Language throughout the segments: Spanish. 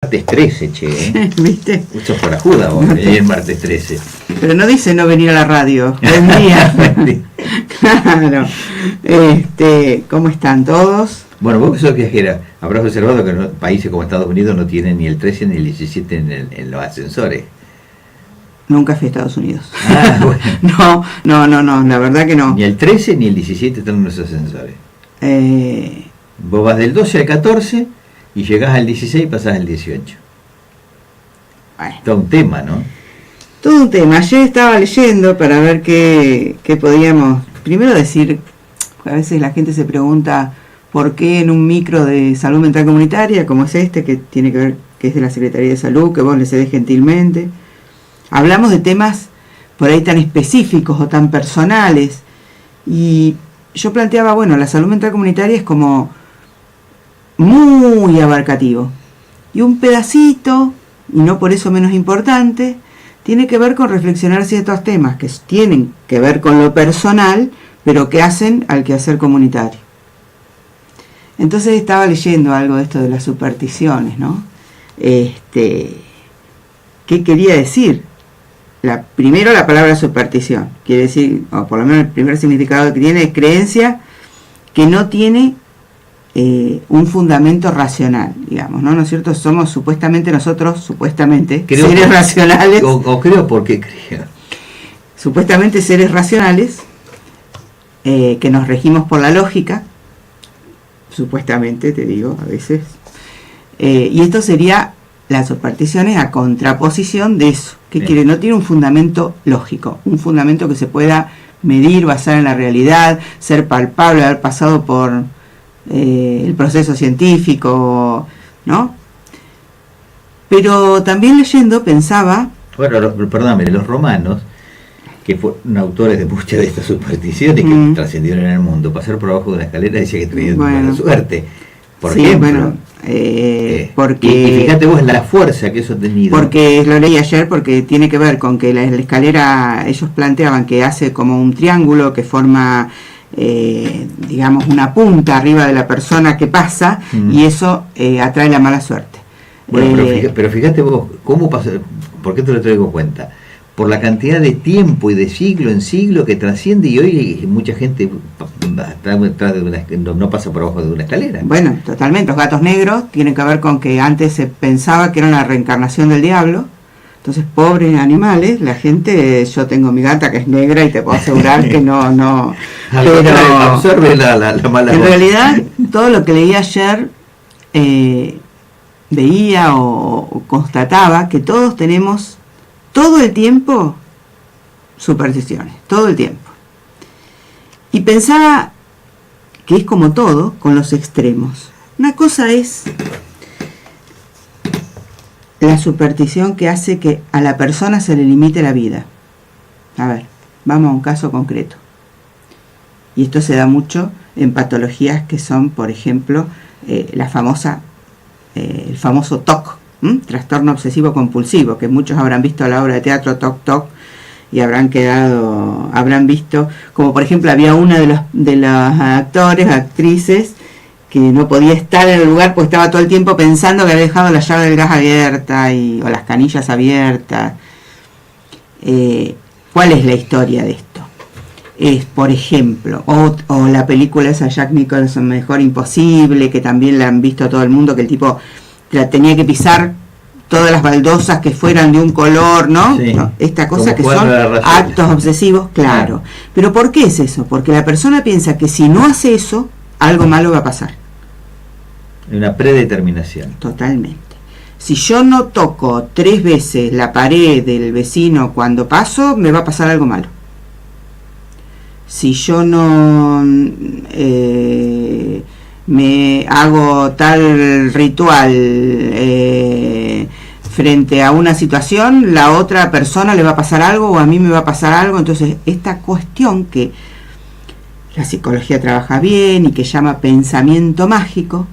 Martes 13, che. ¿Viste? Mucho por la juda vos, el martes 13. Pero no dice no venir a la radio. Buen día. Claro. ¿Cómo están todos? Bueno, vos que sos viajera, habrás observado que países como Estados Unidos no tienen ni el 13 ni el 17 en los ascensores. Nunca fui a Estados Unidos. Ah, bueno. No, la verdad que no. Ni el 13 ni el 17 están en los ascensores. Vos vas del 12 al 14 y llegás al 16 y pasás al 18. Bueno. Todo un tema, ¿no? Todo un tema. Ayer estaba leyendo para ver qué podíamos... Primero decir, a veces la gente se pregunta por qué en un micro de salud mental comunitaria, como es este, que tiene que ver, que es de la Secretaría de Salud, que vos le cedés gentilmente, hablamos de temas por ahí tan específicos o tan personales. Y yo planteaba, bueno, la salud mental comunitaria es como muy abarcativo. Y un pedacito, y no por eso menos importante, tiene que ver con reflexionar ciertos temas que tienen que ver con lo personal, pero que hacen al quehacer comunitario. Entonces estaba leyendo algo de esto de las supersticiones, ¿no? ¿Qué quería decir? Primero la palabra superstición. Quiere decir, o por lo menos el primer significado que tiene es creencia que no tiene un fundamento racional, digamos, ¿no? ¿No es cierto? Somos nosotros, seres racionales. O creo porque creo. Supuestamente seres racionales, que nos regimos por la lógica, supuestamente, te digo, a veces. Y esto sería las supersticiones a contraposición de eso. ¿Qué quiere? No tiene un fundamento lógico, un fundamento que se pueda medir, basar en la realidad, ser palpable, haber pasado por el proceso científico, ¿no? Pero también leyendo pensaba... Bueno, perdóname, los romanos, que fueron autores de muchas de estas supersticiones que trascendieron en el mundo, pasar por abajo de una escalera decía que traían mala suerte. Por ejemplo. Porque... Y fíjate vos la fuerza que eso ha tenido. Porque lo leí ayer, porque tiene que ver con que la escalera, ellos planteaban que hace como un triángulo que forma... digamos una punta arriba de la persona que pasa, y eso atrae la mala suerte. Bueno, pero fíjate vos cómo pasa. ¿Por qué te lo traigo cuenta? Por la cantidad de tiempo y de siglo en siglo que trasciende, y hoy mucha gente no pasa por abajo de una escalera. Bueno, totalmente. Los gatos negros tienen que ver con que antes se pensaba que era una reencarnación del diablo. Entonces, pobres animales, la gente, yo tengo mi gata que es negra y te puedo asegurar que no. Pero absorbe la mala. En realidad, todo lo que leí ayer, veía o constataba que todos tenemos todo el tiempo supersticiones, todo el tiempo. Y pensaba que es como todo, con los extremos. Una cosa es la superstición que hace que a la persona se le limite la vida. A ver, vamos a un caso concreto. Y esto se da mucho en patologías que son, por ejemplo, el famoso TOC, trastorno obsesivo compulsivo, que muchos habrán visto la obra de teatro Toc Toc y habrán visto, como por ejemplo había una de los actores, actrices, que no podía estar en el lugar porque estaba todo el tiempo pensando que había dejado la llave del gas abierta o las canillas abiertas. ¿Cuál es la historia de esto? Es, por ejemplo, o la película esa Jack Nicholson, Mejor Imposible, que también la han visto todo el mundo, que el tipo tenía que pisar todas las baldosas que fueran de un color, ¿no? Sí. No, esta cosa que son actos obsesivos, claro. Pero ¿por qué es eso? Porque la persona piensa que si no hace eso, algo malo va a pasar. Una predeterminación. Totalmente. Si yo no toco 3 veces la pared del vecino cuando paso, me va a pasar algo malo. Si yo no me hago tal ritual frente a una situación, la otra persona le va a pasar algo o a mí me va a pasar algo. Entonces, esta cuestión que la psicología trabaja bien y que llama pensamiento mágico,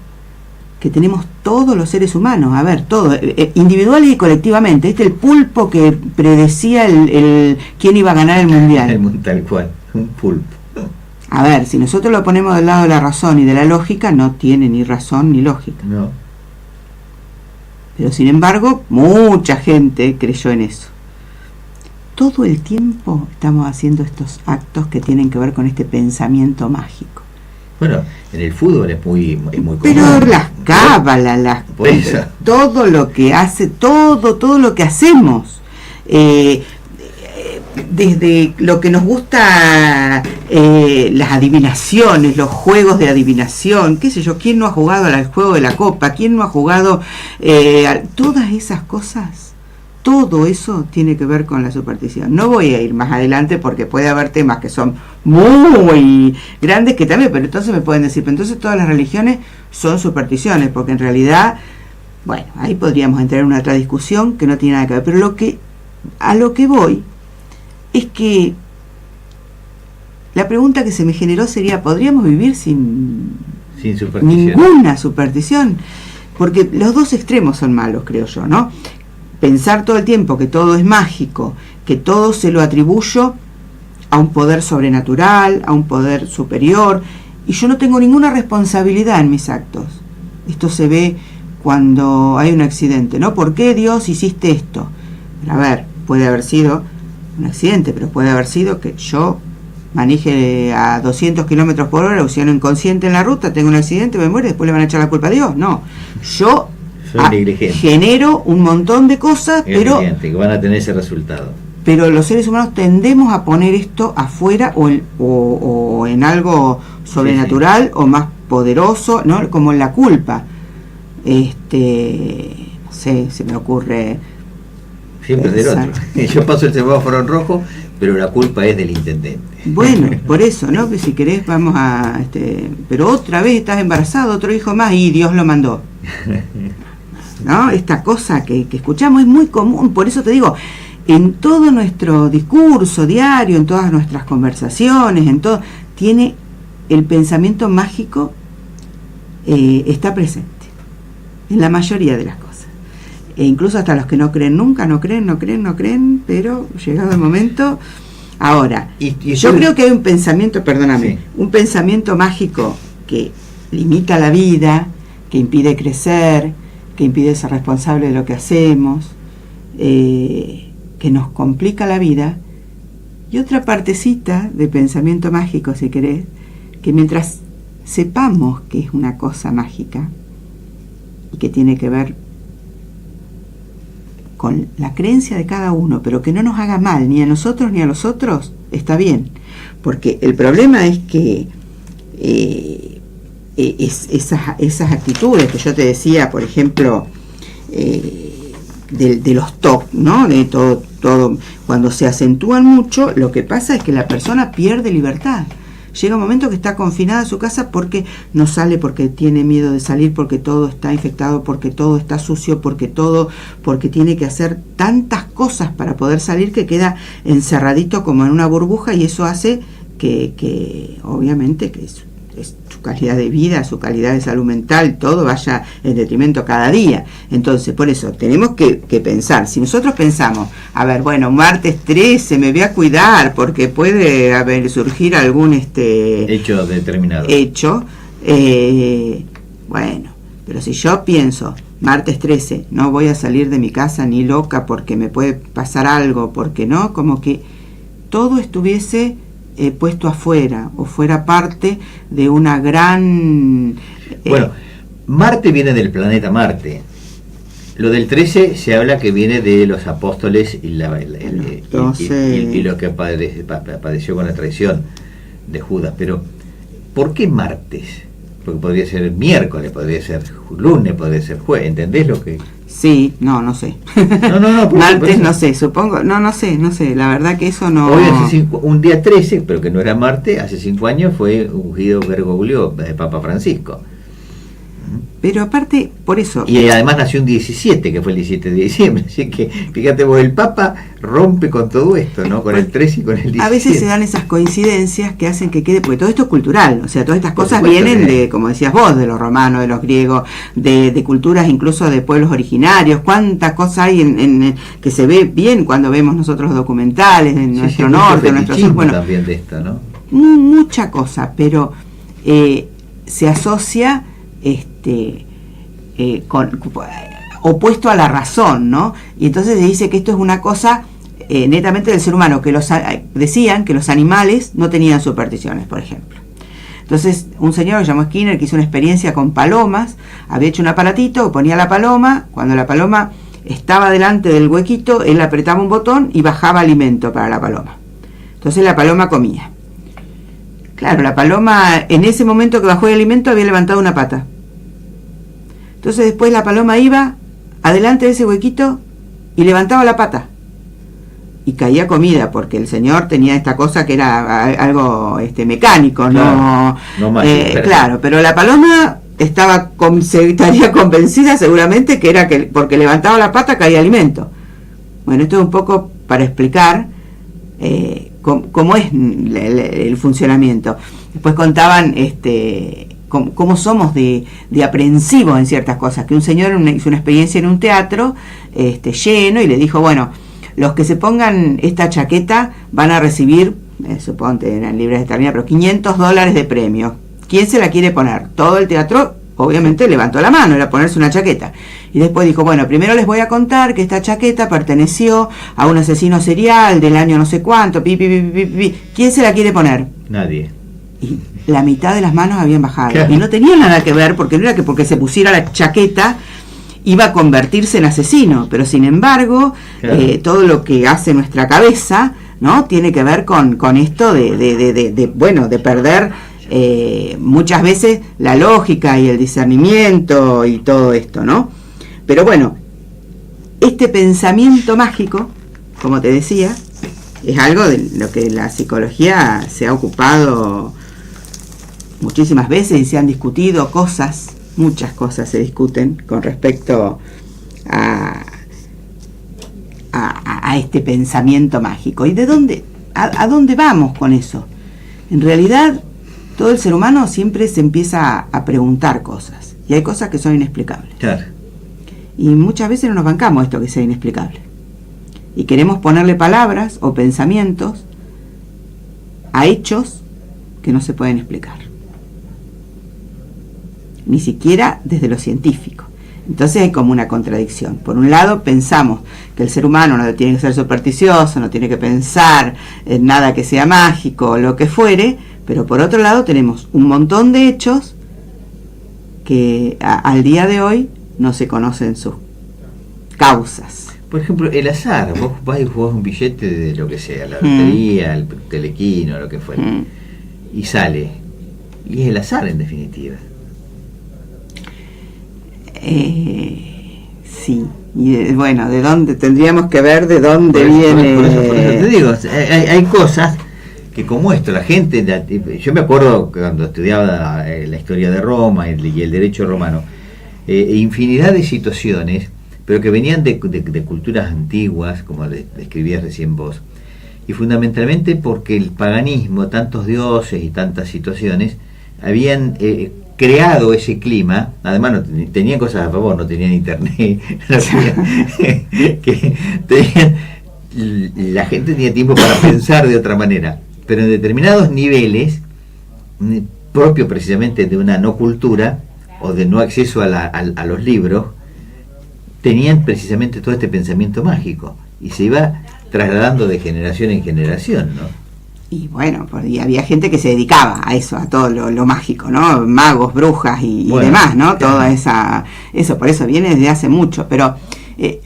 que tenemos todos los seres humanos, a ver, todos, individuales y colectivamente. El pulpo que predecía quién iba a ganar el mundial. Tal cual, un pulpo. A ver, si nosotros lo ponemos del lado de la razón y de la lógica, no tiene ni razón ni lógica. No. Pero sin embargo, mucha gente creyó en eso. Todo el tiempo estamos haciendo estos actos que tienen que ver con este pensamiento mágico. Bueno, en el fútbol es muy común. Pero las cábalas, todo lo que hace, todo lo que hacemos, desde lo que nos gusta, las adivinaciones, los juegos de adivinación, qué sé yo, ¿quién no ha jugado al juego de la copa? ¿Quién no ha jugado todas esas cosas? Todo eso tiene que ver con la superstición. No voy a ir más adelante porque puede haber temas que son muy grandes que también, pero entonces me pueden decir, pero entonces todas las religiones son supersticiones, porque en realidad, bueno, ahí podríamos entrar en una otra discusión que no tiene nada que ver, pero a lo que voy es que la pregunta que se me generó sería, ¿podríamos vivir sin ninguna superstición? Porque los dos extremos son malos, creo yo, ¿no? Pensar todo el tiempo que todo es mágico, que todo se lo atribuyo a un poder sobrenatural, a un poder superior, y yo no tengo ninguna responsabilidad en mis actos. Esto se ve cuando hay un accidente, ¿no? ¿Por qué, Dios, hiciste esto? A ver, puede haber sido un accidente, pero puede haber sido que yo maneje a 200 kilómetros por hora, o sea, inconsciente en la ruta, tengo un accidente, me muero y después le van a echar la culpa a Dios. No, yo genero un montón de cosas, pero que van a tener ese resultado. Pero los seres humanos tendemos a poner esto afuera o en algo sobrenatural, o más poderoso, ¿no? Como en la culpa. No sé, se me ocurre. Siempre del otro. Yo paso el semáforo en rojo, pero la culpa es del intendente. Bueno, por eso, ¿no? Que si querés vamos a... pero otra vez estás embarazado, otro hijo más, y Dios lo mandó. ¿No? Esta cosa que escuchamos es muy común, por eso te digo, en todo nuestro discurso diario, en todas nuestras conversaciones, en todo, tiene el pensamiento mágico, está presente, en la mayoría de las cosas. E incluso hasta los que no creen nunca, no creen, pero llegado el momento... Ahora, yo creo que hay un pensamiento, perdóname, un pensamiento mágico que limita la vida, que impide crecer, que impide ser responsable de lo que hacemos, que nos complica la vida, y otra partecita de pensamiento mágico, si querés, que mientras sepamos que es una cosa mágica y que tiene que ver con la creencia de cada uno, pero que no nos haga mal ni a nosotros ni a los otros, está bien, porque el problema es que esas actitudes que yo te decía, por ejemplo, de los TOC, ¿no? De todo, cuando se acentúan mucho, lo que pasa es que la persona pierde libertad. Llega un momento que está confinada a su casa porque no sale, porque tiene miedo de salir, porque todo está infectado, porque todo está sucio, porque tiene que hacer tantas cosas para poder salir que queda encerradito como en una burbuja, y eso hace que obviamente que es su calidad de vida, su calidad de salud mental, todo vaya en detrimento cada día. Entonces, por eso tenemos que pensar. Si nosotros pensamos, a ver, bueno, martes 13 me voy a cuidar porque puede surgir algún hecho determinado. Bueno, pero si yo pienso, martes 13, no voy a salir de mi casa ni loca porque me puede pasar algo, porque no, como que todo estuviese puesto afuera, o fuera parte de una gran... Bueno, Marte viene del planeta Marte. Lo del 13 se habla que viene de los apóstoles y lo que padeció con la traición de Judas. Pero, ¿por qué martes? Porque podría ser miércoles, podría ser lunes, podría ser jueves. ¿Entendés lo que...? Sí, no sé. No. Martes no sé, supongo, no sé, la verdad que eso no... Hoy un día 13, pero que no era Marte, hace 5 años fue ungido Bergoglio, Papa Francisco. Pero aparte, por eso... Y además nació un 17, que fue el 17 de diciembre, así que fíjate vos, el Papa rompe con todo esto, ¿no? Con el 13 y con el 17. A veces se dan esas coincidencias que hacen que quede, porque todo esto es cultural, o sea, todas estas cosas vienen de, como decías vos, de los romanos, de los griegos, de culturas incluso de pueblos originarios. Cuántas cosas hay en que se ve bien cuando vemos nosotros los documentales de nuestro norte, nuestro sur, bueno, también de esta, ¿no? Mucha cosa, pero se asocia opuesto a la razón, ¿no? Y entonces se dice que esto es una cosa netamente del ser humano, que decían que los animales no tenían supersticiones, por ejemplo. Entonces, un señor que se llamó Skinner, que hizo una experiencia con palomas, había hecho un aparatito, ponía la paloma, cuando la paloma estaba delante del huequito, él apretaba un botón y bajaba alimento para la paloma. Entonces la paloma comía. Claro, la paloma, en ese momento que bajó el alimento, había levantado una pata. Entonces después la paloma iba adelante de ese huequito y levantaba la pata. Y caía comida, porque el señor tenía esta cosa que era algo mecánico, claro, no mágico, claro, pero la paloma estaría convencida seguramente que era que porque levantaba la pata caía alimento. Bueno, esto es un poco para explicar cómo es el funcionamiento. Después contaban cómo somos de aprensivos en ciertas cosas, que un señor hizo una experiencia en un teatro lleno y le dijo, bueno, los que se pongan esta chaqueta van a recibir, suponte, eran libres determinadas, pero $500 de premio. ¿Quién se la quiere poner? Todo el teatro, obviamente, levantó la mano, era ponerse una chaqueta. Y después dijo, bueno, primero les voy a contar que esta chaqueta perteneció a un asesino serial del año no sé cuánto, ¿Quién se la quiere poner? Nadie. Y la mitad de las manos habían bajado. Claro. Y no tenía nada que ver, porque no era que porque se pusiera la chaqueta iba a convertirse en asesino, pero sin embargo, claro, todo lo que hace nuestra cabeza, ¿no? Tiene que ver con esto de perder muchas veces la lógica y el discernimiento y todo esto, ¿no? Pero bueno, este pensamiento mágico, como te decía, es algo de lo que la psicología se ha ocupado muchísimas veces y se han discutido cosas. Muchas cosas se discuten con respecto a este pensamiento mágico. ¿Y de dónde, a dónde vamos con eso? En realidad, todo el ser humano siempre se empieza a preguntar cosas. Y hay cosas que son inexplicables. Claro. Y muchas veces no nos bancamos esto que sea inexplicable. Y queremos ponerle palabras o pensamientos a hechos que no se pueden explicar. Ni siquiera desde lo científico. Entonces hay como una contradicción. Por un lado pensamos que el ser humano no tiene que ser supersticioso, no tiene que pensar en nada que sea mágico o lo que fuere, pero por otro lado tenemos un montón de hechos que al día de hoy no se conocen sus causas. Por ejemplo, el azar. Vos vas y jugás un billete de lo que sea, la lotería, el telequino, lo que fuera, y sale. Y es el azar en definitiva. Sí, y bueno, de dónde tendríamos que ver de dónde viene. Por eso te digo, hay cosas que como esto, la gente, yo me acuerdo cuando estudiaba la historia de Roma y el derecho romano, infinidad de situaciones, pero que venían de culturas antiguas, como describías recién vos, y fundamentalmente porque el paganismo, tantos dioses y tantas situaciones, habían creado ese clima. Además no tenían cosas a favor, no tenían internet, no tenían, la gente tenía tiempo para pensar de otra manera, pero en determinados niveles, propio precisamente de una no cultura o de no acceso a los libros, tenían precisamente todo este pensamiento mágico y se iba trasladando de generación en generación, ¿no? Y bueno, y había gente que se dedicaba a eso, a todo lo mágico, ¿no? Magos, brujas y demás, ¿no? Claro. Toda eso, por eso viene desde hace mucho. Pero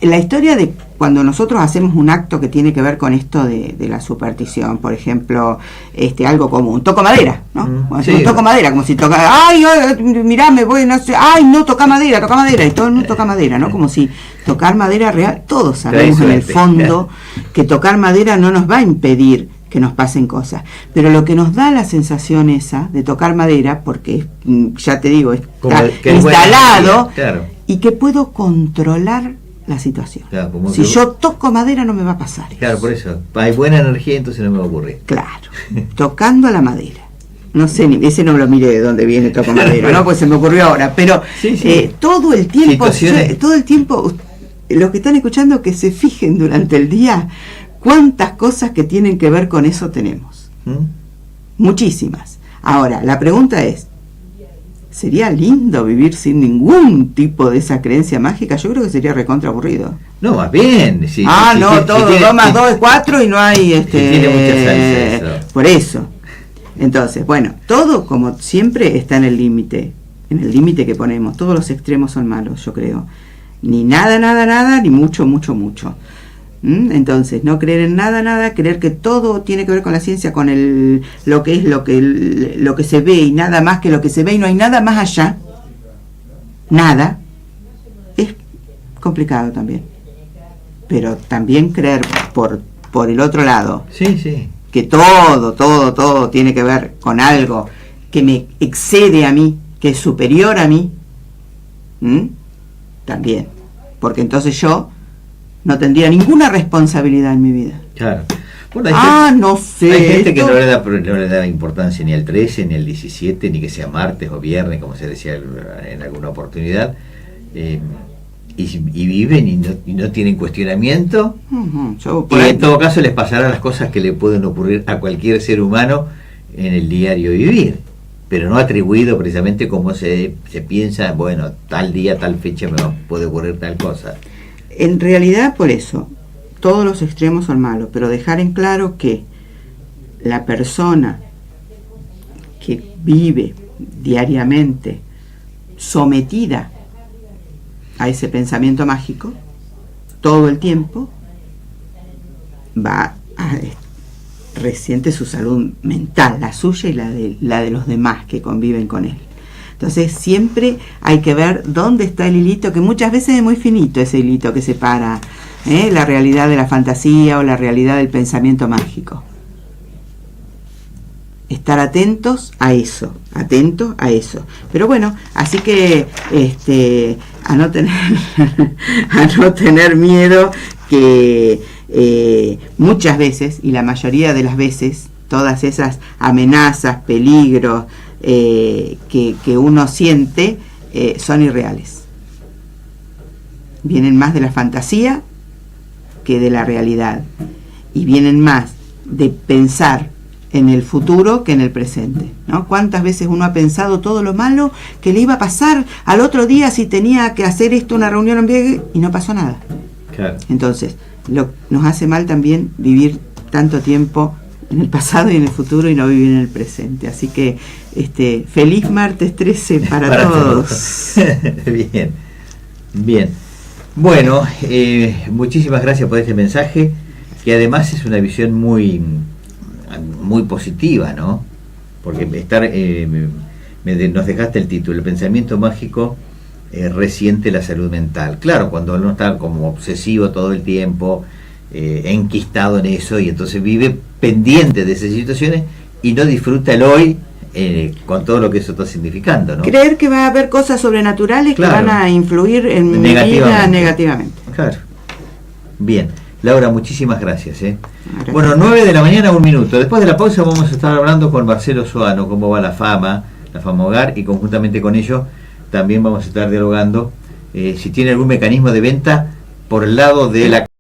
la historia de cuando nosotros hacemos un acto que tiene que ver con esto de la superstición, por ejemplo, algo común, toco madera, ¿no? Sí. Toco madera, como si tocara, ay, mirá, me voy, no sé, ay, no, toca madera, y todo el mundo toca madera, ¿no? Como si tocar madera real, todos sabemos en el fondo que tocar madera no nos va a impedir que nos pasen cosas, pero lo que nos da la sensación esa de tocar madera, porque ya te digo, está instalado, claro, y que puedo controlar la situación. Claro, si yo toco madera no me va a pasar. Claro, eso. Por eso, hay buena energía, entonces no me va a ocurrir. Claro, tocando la madera. No sé, ese no lo mire de dónde viene toco madera, ¿no? Pues se me ocurrió ahora, pero sí. Todo el tiempo, los que están escuchando que se fijen durante el día cuántas cosas que tienen que ver con eso tenemos. Muchísimas. Ahora, la pregunta es, ¿sería lindo vivir sin ningún tipo de esa creencia mágica? Yo creo que sería recontra aburrido. No, más bien. Todo 2 más 2 es 4 y no hay... tiene mucha salsa eso. Por eso. Entonces, bueno, todo como siempre está en el límite que ponemos. Todos los extremos son malos, yo creo. Ni nada, ni mucho. Entonces, no creer en nada, creer que todo tiene que ver con la ciencia, con lo que se ve y nada más que lo que se ve y no hay nada más allá. Nada. Es complicado también. Pero también creer por el otro lado. Sí. Que todo tiene que ver con algo que me excede a mí, que es superior a mí, también, porque entonces yo no tendría ninguna responsabilidad en mi vida. Claro. Bueno, no sé. Hay gente que no le da importancia ni al 13, ni al 17, ni que sea martes o viernes, como se decía en alguna oportunidad, y viven y no tienen cuestionamiento. Y en todo caso les pasarán las cosas que le pueden ocurrir a cualquier ser humano en el diario vivir, pero no atribuido precisamente como se piensa, bueno, tal día, tal fecha me puede ocurrir tal cosa. En realidad, por eso, todos los extremos son malos, pero dejar en claro que la persona que vive diariamente sometida a ese pensamiento mágico, todo el tiempo resiente su salud mental, la suya y la de los demás que conviven con él. Entonces siempre hay que ver dónde está el hilito, que muchas veces es muy finito ese hilito que separa la realidad de la fantasía o la realidad del pensamiento mágico. Estar atentos a eso. Pero bueno, así que a no tener miedo, que muchas veces, y la mayoría de las veces, todas esas amenazas, peligros que uno siente son irreales. Vienen más de la fantasía que de la realidad, y vienen más de pensar en el futuro que en el presente, ¿no? ¿Cuántas veces uno ha pensado todo lo malo que le iba a pasar al otro día si tenía que hacer una reunión en viaje y no pasó nada? Claro. Entonces, nos hace mal también vivir tanto tiempo en el pasado y en el futuro y no vivir en el presente. Así que feliz martes 13 para todos. Bien. Bueno, muchísimas gracias por este mensaje, que además es una visión muy positiva, ¿no? Porque nos dejaste el título, el pensamiento mágico resiente la salud mental. Claro, cuando uno está como obsesivo todo el tiempo, enquistado en eso, y entonces vive pendiente de esas situaciones y no disfruta el hoy con todo lo que eso está significando, ¿no? Creer que va a haber cosas sobrenaturales, claro, que van a influir en mi vida negativamente. Claro. Bien. Laura, muchísimas gracias. Gracias. Bueno, 9 de la mañana, 1 minuto. Después de la pausa vamos a estar hablando con Marcelo Soano, cómo va la Fama Hogar, y conjuntamente con ello también vamos a estar dialogando si tiene algún mecanismo de venta por el lado de la